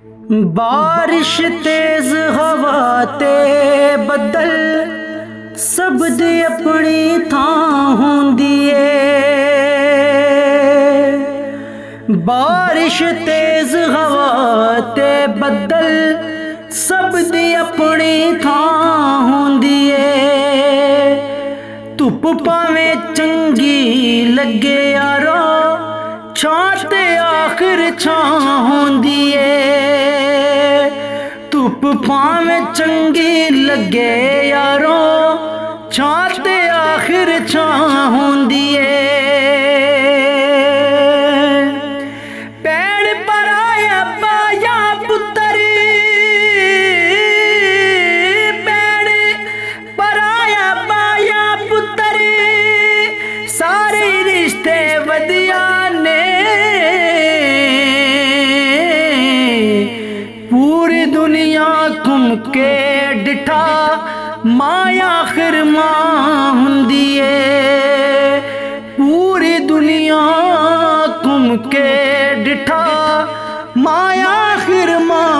बारिश तेज हवा ते बदल सब दी अपनी थां होंदी ए। बारिश तेज हवा ते बदल सब दी अपनी थां होंदी ए। धुप भावें चंगी लगे यारो छां ते आखिर छां होंदी ए। धुप भावें चंगी लगे यारो छां ते आखिर छां होंदी ए। पैड़ पर आया बाया पुत्तर, पैड़ पर आया बाया पुत्तर, सारे रिश्ते वधिया ने। पूरी दुनिया घूम के डिठा मां आखिर मां हुंदी ए। पूरी दुनिया घूम के डिठा मां आखिर मां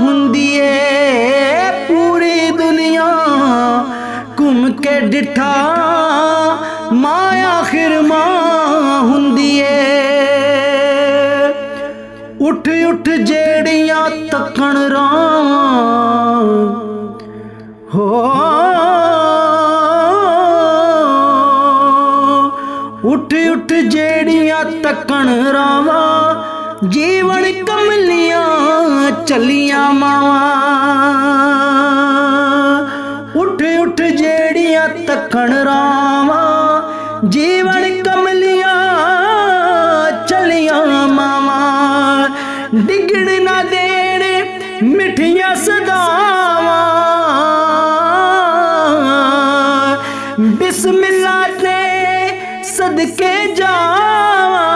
हुंदी ए। पूरी दुनिया घूम के डिठा मां आखिर मां हुंदी ए। उठ उठ जेड़ियां तकण रावां हो, उठ उठ जेड़ियां तकण रावां, जीवन कमलियां चलियां मावां। उठ उठ जेड़ियां तकण रावां, जीवन कमलियां चलियां मावां। डिगण ना देण मिठियां सदावां, बिस्मिल्ला ते सदके जावां।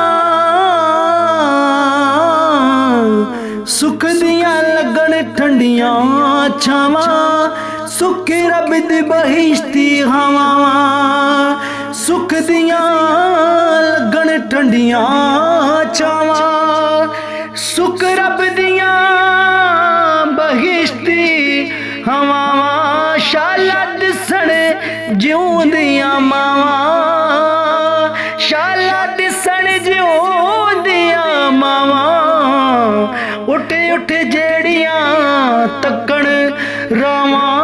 सुख दियां लगन ठंडियां छावां, सुख रब दी बहिश्ती हवावां। सुख दियां लगन ठंडियां छावां, सुख रब दियां बहिश्ती हवावां। शाला दिसण जिउंदियां मावां, शाला दिसण जिउंदियां मावां। उठ उठ जेड़ियां तकण रावां।